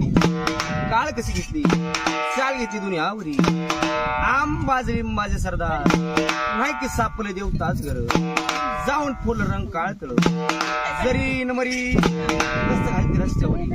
घेतली काळ कशी घेतली चाल घेतली दुनियावरी आम बाजरी माझे सरदार नाही की सापले देवताच घर जाऊन फुल रंग काळ तळ जरी नमरी रस्त्यावरी